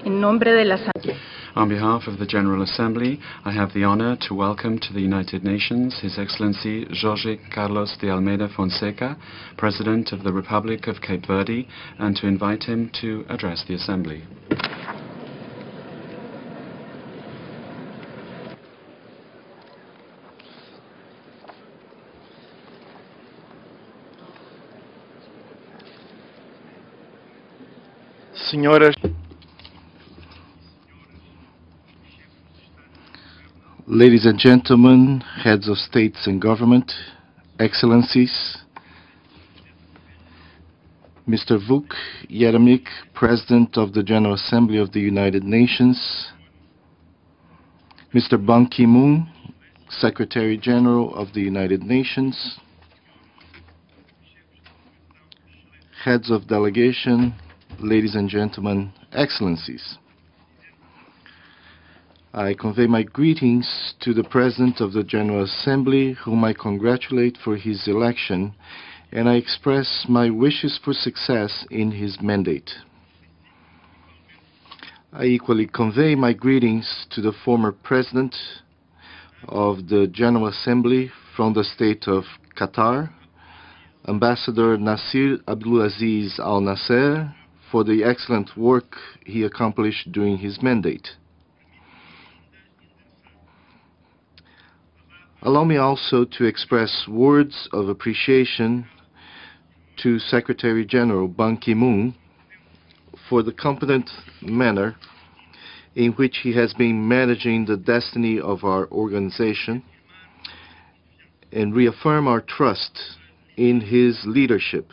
En nombre de la Asamblea. On behalf of the General Assembly, I have the honor to welcome to the United Nations His Excellency Jorge Carlos de Almeida Fonseca, President of the Republic of Cape Verde, and to invite him to address the Assembly. Senhoras, ladies and gentlemen, heads of states and government, excellencies, Mr. Vuk Jeremik, President of the General Assembly of the United Nations, Mr. Ban Ki-moon, Secretary General of the United Nations, heads of delegation, ladies and gentlemen, excellencies. I convey my greetings to the President of the General Assembly, whom I congratulate for his election, and I express my wishes for success in his mandate. I equally convey my greetings to the former President of the General Assembly from the state of Qatar, Ambassador Nasir Abdulaziz Al Nasser, for the excellent work he accomplished during his mandate. Allow me also to express words of appreciation to Secretary General Ban Ki-moon for the competent manner in which he has been managing the destiny of our organization, and reaffirm our trust in his leadership.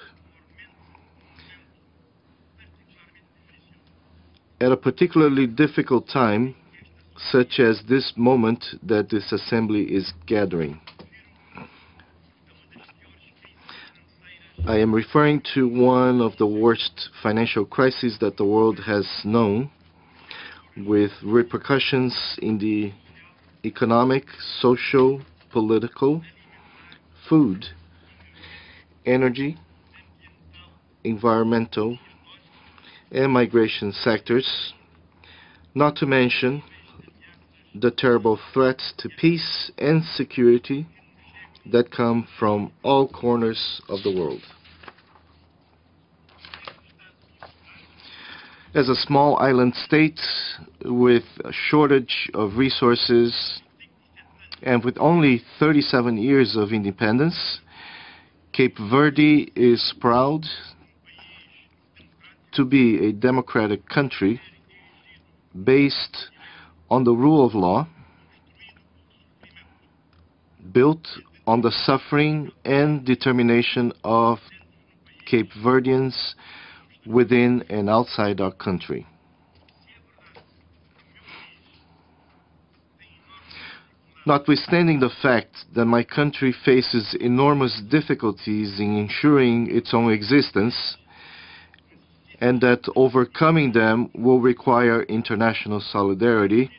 At a particularly difficult time, such as this moment that this assembly is gathering. I am referring to one of the worst financial crises that the world has known, with repercussions in the economic, social, political, food, energy, environmental, and migration sectors, not to mention the terrible threats to peace and security that come from all corners of the world. As a small island state with a shortage of resources and with only 37 years of independence, Cape Verde is proud to be a democratic country based on the rule of law, built on the suffering and determination of Cape Verdeans within and outside our country. Notwithstanding the fact that my country faces enormous difficulties in ensuring its own existence, and that overcoming them will require international solidarity,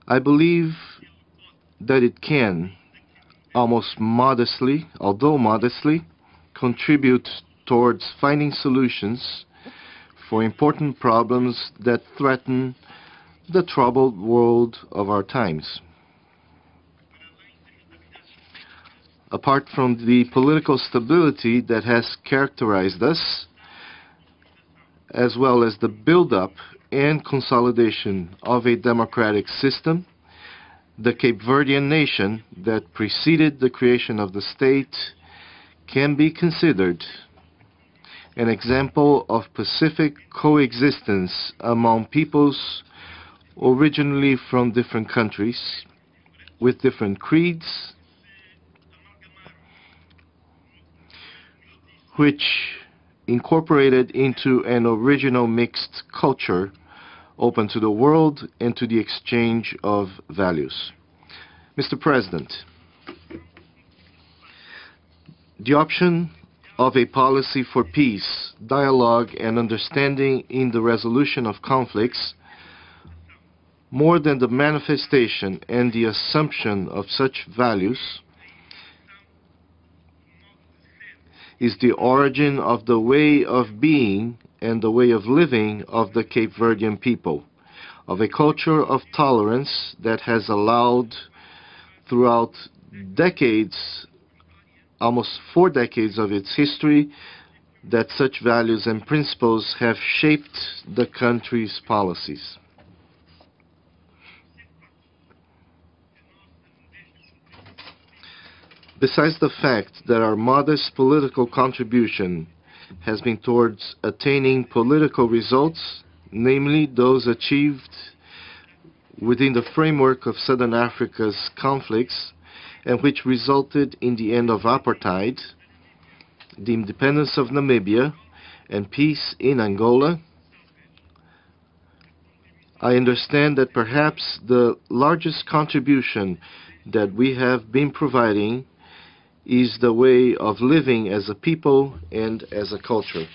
I believe that it can, almost modestly, although modestly, contribute towards finding solutions for important problems that threaten the troubled world of our times. Apart from the political stability that has characterized us, as well as the build-up and consolidation of a democratic system, the Cape Verdean nation that preceded the creation of the state can be considered an example of pacific coexistence among peoples originally from different countries, with different creeds, which incorporated into an original mixed culture open to the world and to the exchange of values. Mr. President, the option of a policy for peace, dialogue, and understanding in the resolution of conflicts, more than the manifestation and the assumption of such values, is the origin of the way of being and the way of living of the Cape Verdean people, of a culture of tolerance that has allowed throughout decades, almost 4 decades of its history, that such values and principles have shaped the country's policies. Besides the fact that our modest political contribution has been towards attaining political results, namely those achieved within the framework of Southern Africa's conflicts, and which resulted in the end of apartheid, the independence of Namibia, and peace in Angola, I understand that perhaps the largest contribution that we have been providing is the way of living as a people and as a culture.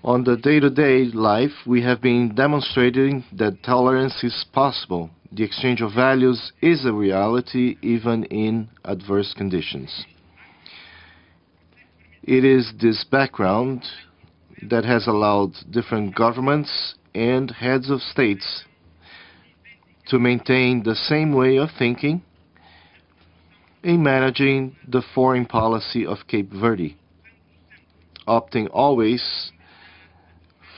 On the day-to-day life, we have been demonstrating that tolerance is possible. The exchange of values is a reality even in adverse conditions. It is this background that has allowed different governments and heads of states to maintain the same way of thinking in managing the foreign policy of Cape Verde, opting always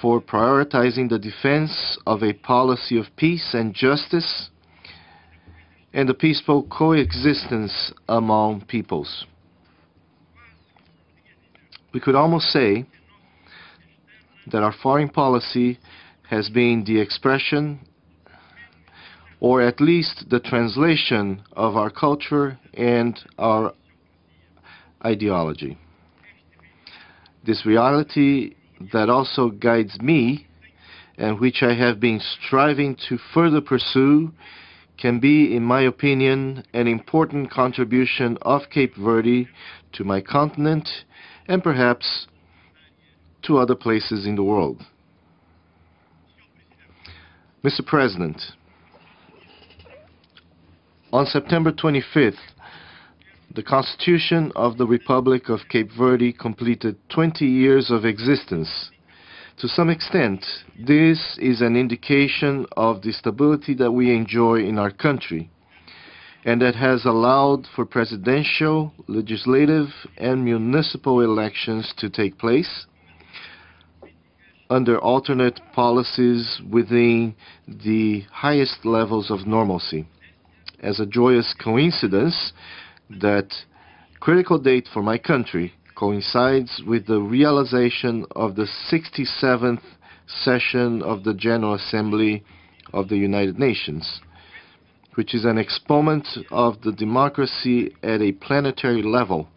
for prioritizing the defense of a policy of peace and justice and the peaceful coexistence among peoples. We could almost say that our foreign policy has been the expression, or at least the translation, of our culture and our ideology. This reality that also guides me, and which I have been striving to further pursue, can be, in my opinion, an important contribution of Cape Verde to my continent and perhaps to other places in the world. Mr. President, on September 25th, the Constitution of the Republic of Cape Verde completed 20 years of existence. To some extent, this is an indication of the stability that we enjoy in our country, and that has allowed for presidential, legislative, and municipal elections to take place under alternate policies within the highest levels of normalcy. As a joyous coincidence, that critical date for my country coincides with the realization of the 67th session of the General Assembly of the United Nations, which is an exponent of the democracy at a planetary level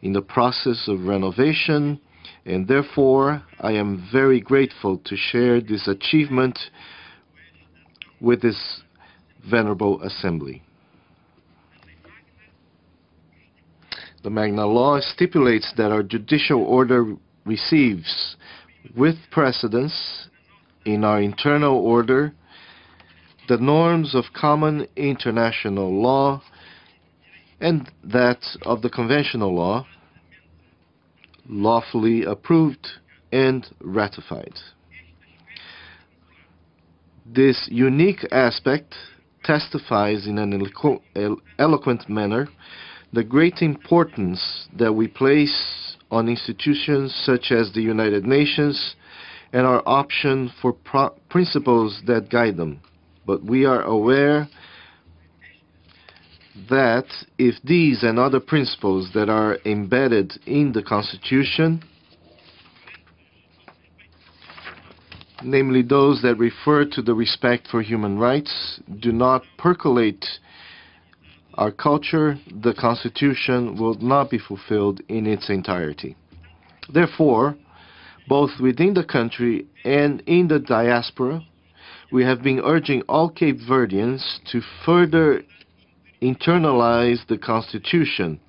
in the process of renovation, and therefore I am very grateful to share this achievement with this venerable assembly. The Magna Law stipulates that our judicial order receives, with precedence in our internal order, the norms of common international law and that of the conventional law, lawfully approved and ratified. This unique aspect testifies in an eloquent manner the great importance that we place on institutions such as the United Nations and our option for principles that guide them. But we are aware that if these and other principles that are embedded in the Constitution, namely those that refer to the respect for human rights, do not percolate our culture, the Constitution will not be fulfilled in its entirety. Therefore, both within the country and in the diaspora, we have been urging all Cape Verdeans to further internalize the Constitution,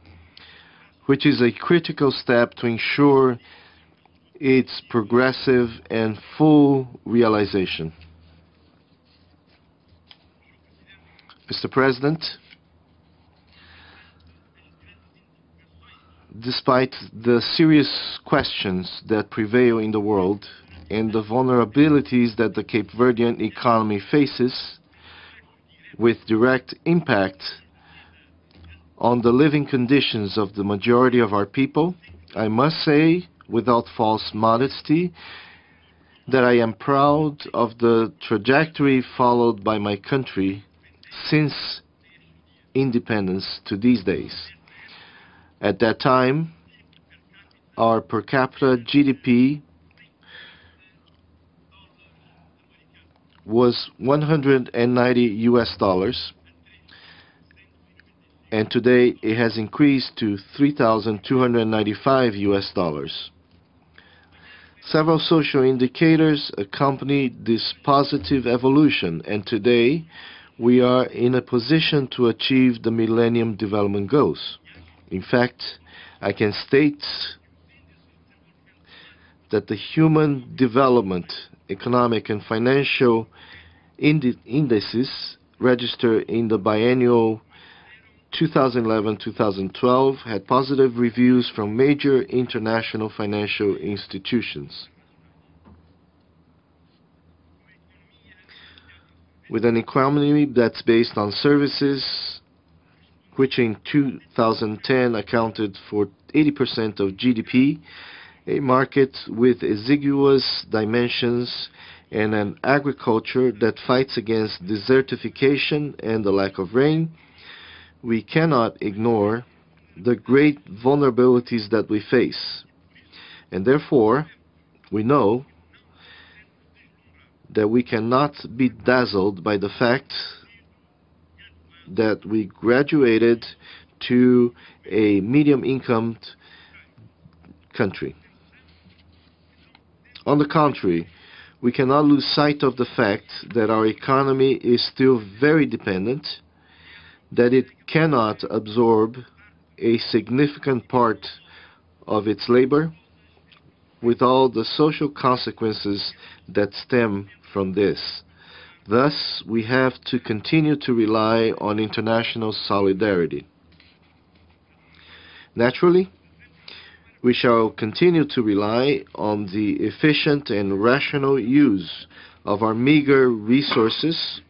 which is a critical step to ensure its progressive and full realization. Mr. President, despite the serious questions that prevail in the world and the vulnerabilities that the Cape Verdean economy faces, with direct impact on the living conditions of the majority of our people, I must say, without false modesty, that I am proud of the trajectory followed by my country since independence to these days. At that time, our per capita GDP was $190, and today it has increased to $3,295. Several social indicators accompany this positive evolution, and today we are in a position to achieve the Millennium Development Goals. In fact, I can state that the human development, economic and financial indices registered in the biennial 2011-2012 had positive reviews from major international financial institutions. With an economy that's based on services, which in 2010 accounted for 80% of GDP, a market with exiguous dimensions, and an agriculture that fights against desertification and the lack of rain, we cannot ignore the great vulnerabilities that we face. And therefore, we know that we cannot be dazzled by the fact that we graduated to a medium-income country. On the contrary, we cannot lose sight of the fact that our economy is still very dependent, that it cannot absorb a significant part of its labor, with all the social consequences that stem from this. Thus, we have to continue to rely on international solidarity. Naturally, we shall continue to rely on the efficient and rational use of our meager resources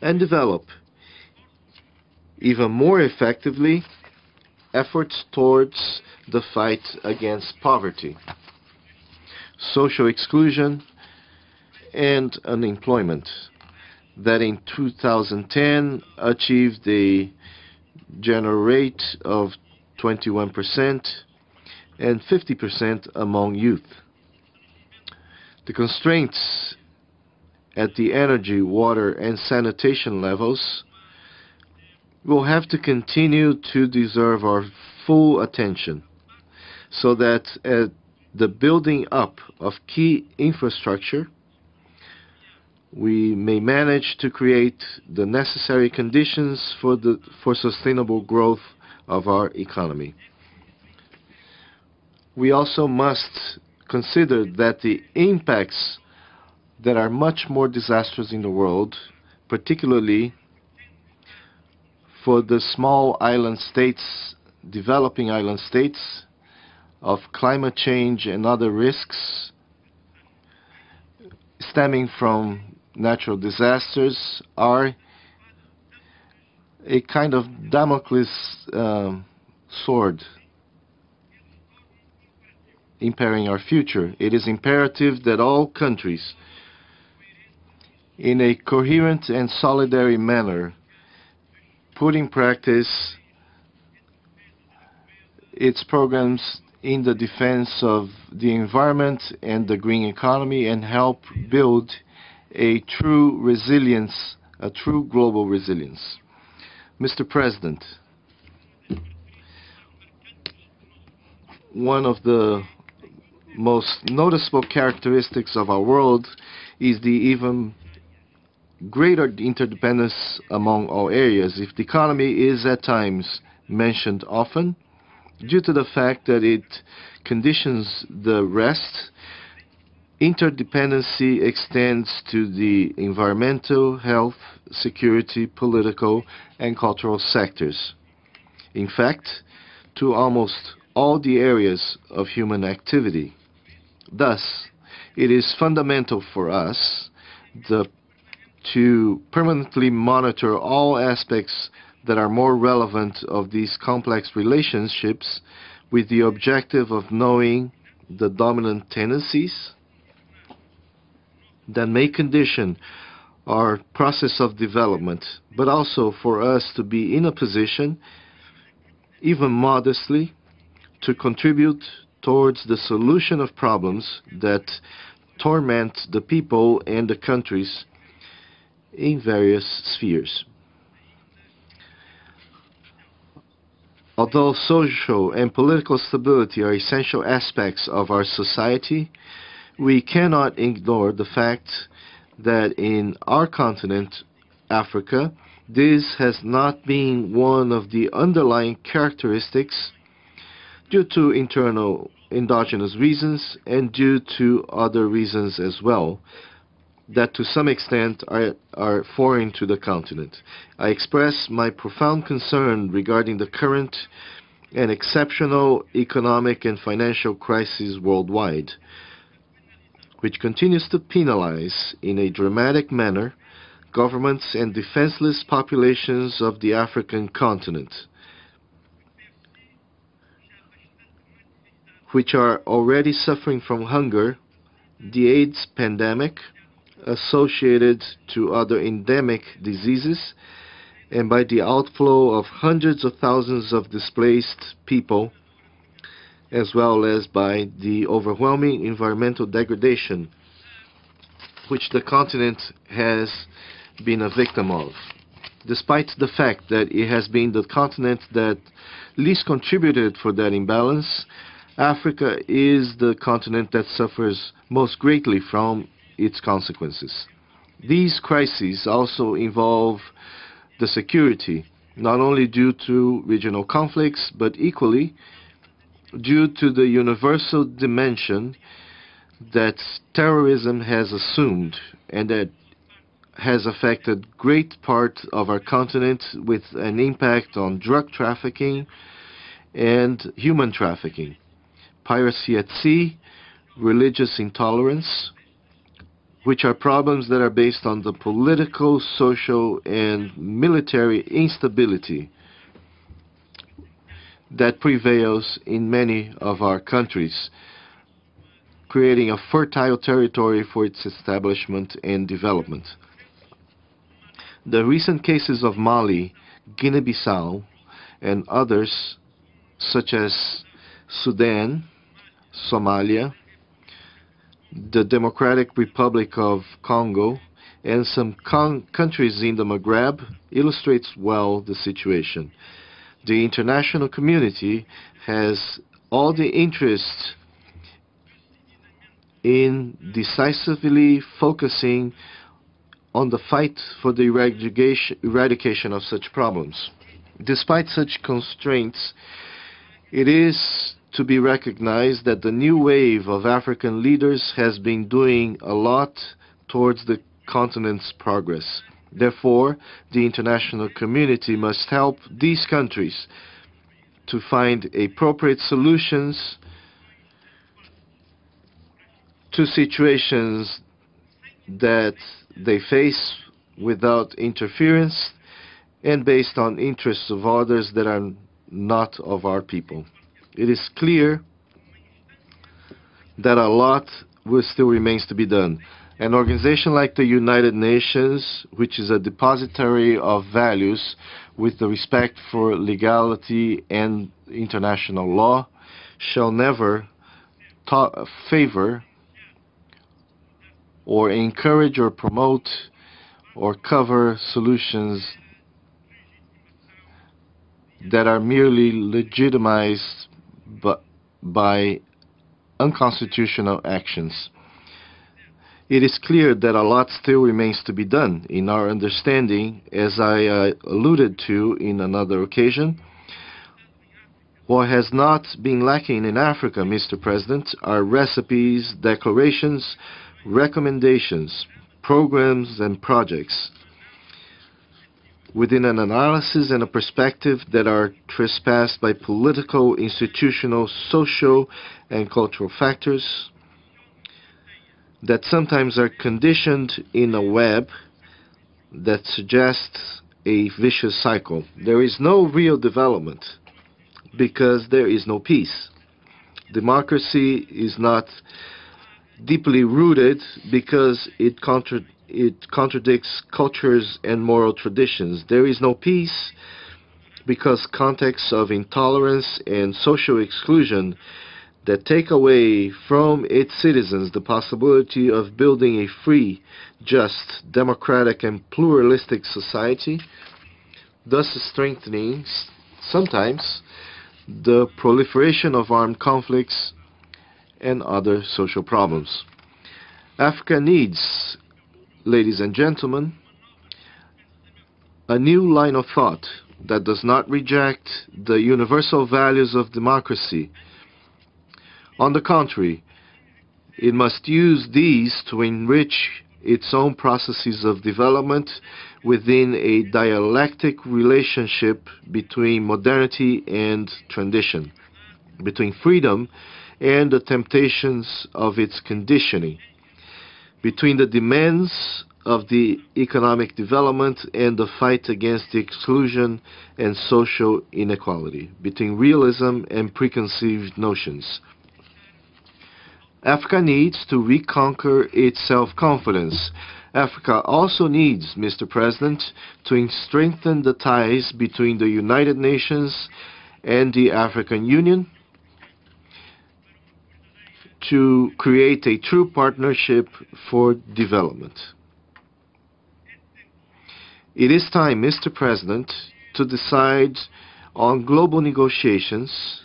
and develop even more effectively efforts towards the fight against poverty, social exclusion, and unemployment, that in 2010 achieved a general rate of 21% and 50% among youth. The constraints at the energy, water, and sanitation levels will have to continue to deserve our full attention, so that at the building up of key infrastructure, we may manage to create the necessary conditions for sustainable growth of our economy. We also must consider that the impacts that are much more disastrous in the world, particularly for the small island states, developing island states, of climate change and other risks stemming from natural disasters, are a kind of Damocles sword impairing our future. It is imperative that all countries, in a coherent and solidary manner, put in practice its programs in the defense of the environment and the green economy, and help build a true resilience, a true global resilience. Mr. President, one of the most noticeable characteristics of our world is the even greater interdependence among all areas. If the economy is at times mentioned often, due to the fact that it conditions the rest, interdependency extends to the environmental, health, security, political, and cultural sectors. In fact, to almost all the areas of human activity. Thus, it is fundamental for us to permanently monitor all aspects that are more relevant of these complex relationships with the objective of knowing the dominant tendencies that may condition our process of development, but also for us to be in a position, even modestly, to contribute towards the solution of problems that torment the people and the countries in various spheres. Although social and political stability are essential aspects of our society, we cannot ignore the fact that in our continent, Africa, this has not been one of the underlying characteristics due to internal endogenous reasons and due to other reasons as well, that to some extent are foreign to the continent. I express my profound concern regarding the current and exceptional economic and financial crisis worldwide, which continues to penalize in a dramatic manner governments and defenseless populations of the African continent, which are already suffering from hunger, the AIDS pandemic, associated to other endemic diseases, and by the outflow of hundreds of thousands of displaced people, as well as by the overwhelming environmental degradation which the continent has been a victim of. Despite the fact that it has been the continent that least contributed for that imbalance, Africa is the continent that suffers most greatly from its consequences. These crises also involve the security, not only due to regional conflicts, but equally due to the universal dimension that terrorism has assumed and that has affected great part of our continent with an impact on drug trafficking and human trafficking, piracy at sea, religious intolerance, which are problems that are based on the political, social, and military instability that prevails in many of our countries, creating a fertile territory for its establishment and development. The recent cases of Mali, Guinea-Bissau, and others, such as Sudan, Somalia, the Democratic Republic of Congo, and some countries in the Maghreb, illustrates well the situation. The international community has all the interest in decisively focusing on the fight for the eradication of such problems. Despite such constraints, it is to be recognized that the new wave of African leaders has been doing a lot towards the continent's progress. Therefore, the international community must help these countries to find appropriate solutions to situations that they face without interference and based on interests of others that are not of our people. It is clear that a lot still remains to be done. An organization like the United Nations, which is a depository of values with the respect for legality and international law, shall never favor or encourage or promote or cover solutions that are merely legitimized by unconstitutional actions. It is clear that a lot still remains to be done. In our understanding, as I alluded to in another occasion, what has not been lacking in Africa, Mr. President, are recipes, declarations, recommendations, programs, and projects within an analysis and a perspective that are trespassed by political, institutional, social, and cultural factors that sometimes are conditioned in a web that suggests a vicious cycle. There is no real development because there is no peace. Democracy is not deeply rooted because it contradicts cultures and moral traditions. There is no peace because contexts of intolerance and social exclusion that take away from its citizens the possibility of building a free, just, democratic, and pluralistic society, thus strengthening, sometimes, the proliferation of armed conflicts and other social problems. Africa needs, ladies and gentlemen, a new line of thought that does not reject the universal values of democracy. On the contrary, it must use these to enrich its own processes of development within a dialectic relationship between modernity and tradition, between freedom and the temptations of its conditioning, between the demands of the economic development and the fight against the exclusion and social inequality, between realism and preconceived notions. Africa needs to reconquer its self-confidence. Africa also needs, Mr. President, to strengthen the ties between the United Nations and the African Union to create a true partnership for development. It is time, Mr. President, to decide on global negotiations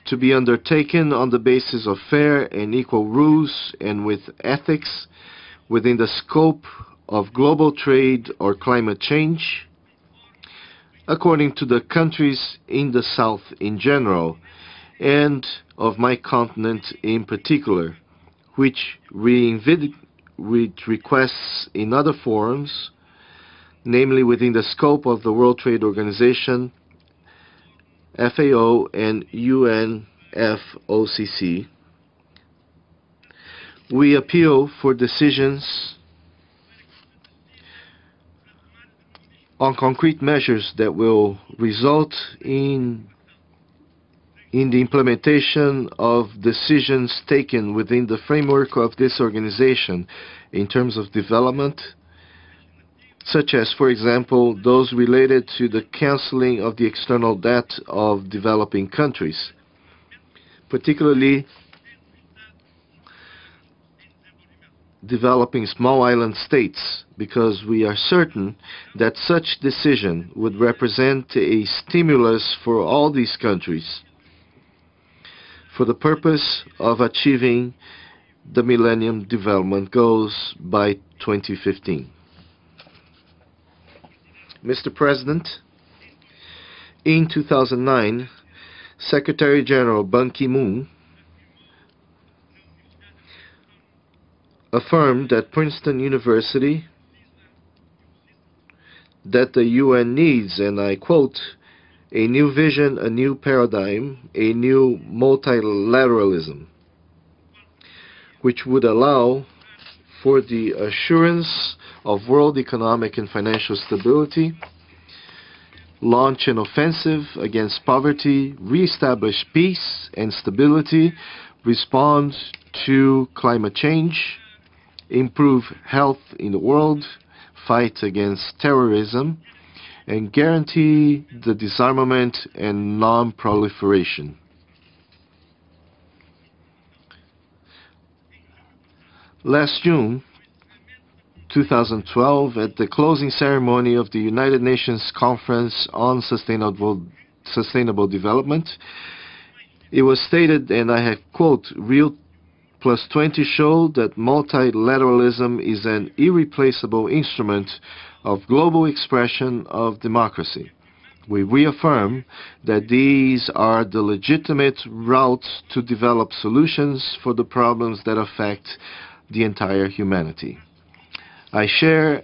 to be undertaken on the basis of fair and equal rules and with ethics within the scope of global trade or climate change, according to the countries in the South in general, and of my continent in particular, which requests in other forums, namely within the scope of the World Trade Organization, FAO, and UNFOCC. We appeal for decisions on concrete measures that will result in the implementation of decisions taken within the framework of this organization in terms of development, such as, for example, those related to the canceling of the external debt of developing countries, particularly developing small island states, because we are certain that such decision would represent a stimulus for all these countries for the purpose of achieving the Millennium Development Goals by 2015. Mr. President, in 2009, Secretary General Ban Ki-moon affirmed at Princeton University that the UN needs, and I quote, a new vision, a new paradigm, a new multilateralism, which would allow for the assurance of world economic and financial stability, launch an offensive against poverty, re-establish peace and stability, respond to climate change, improve health in the world, fight against terrorism, and guarantee the disarmament and non-proliferation. Last June 2012, at the closing ceremony of the United Nations Conference on Sustainable Development, it was stated, and I have quote, Rio +20 showed that multilateralism is an irreplaceable instrument of global expression of democracy. We reaffirm that these are the legitimate routes to develop solutions for the problems that affect the entire humanity. I share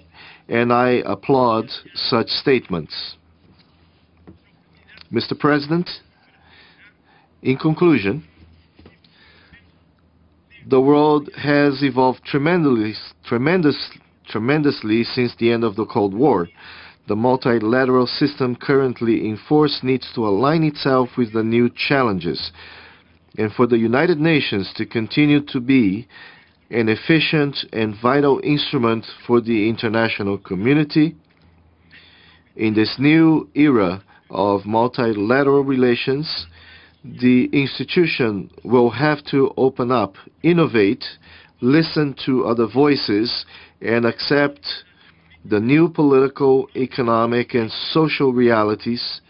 and I applaud such statements. Mr. President, in conclusion, the world has evolved tremendously since the end of the Cold War. The multilateral system currently in force needs to align itself with the new challenges, and for the United Nations to continue to be an efficient and vital instrument for the international community. In this new era of multilateral relations, the institution will have to open up, innovate, listen to other voices, and accept the new political, economic, and social realities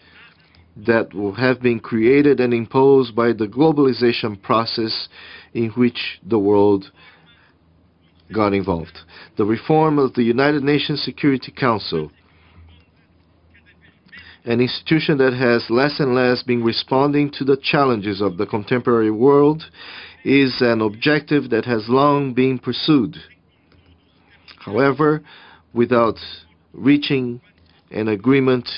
that will have been created and imposed by the globalization process in which the world got involved. The reform of the United Nations Security Council, an institution that has less and less been responding to the challenges of the contemporary world, is an objective that has long been pursued. However, without reaching an agreement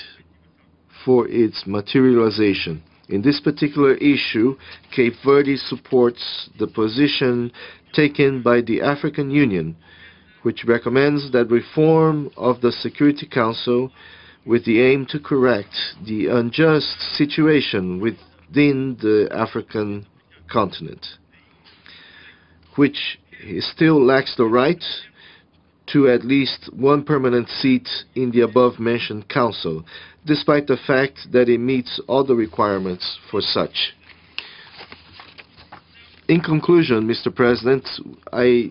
for its materialization. In this particular issue, Cape Verde supports the position taken by the African Union, which recommends that reform of the Security Council with the aim to correct the unjust situation within the African continent, which still lacks the right to at least one permanent seat in the above-mentioned council, despite the fact that it meets all the requirements for such. In conclusion, Mr. President, I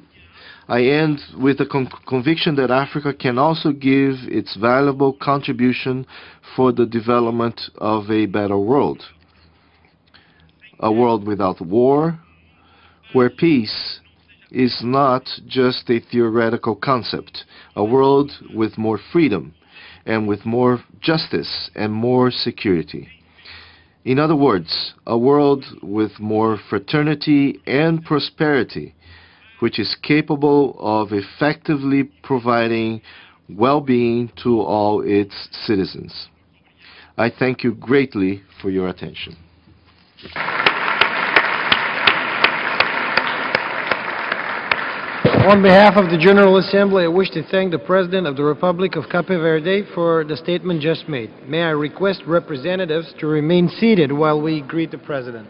end with the conviction that Africa can also give its valuable contribution for the development of a better world. A world without war, where peace is not just a theoretical concept. A world with more freedom and with more justice and more security. In other words, a world with more fraternity and prosperity, which is capable of effectively providing well-being to all its citizens. I thank you greatly for your attention. On behalf of the General Assembly, I wish to thank the President of the Republic of Cape Verde for the statement just made. May I request representatives to remain seated while we greet the President.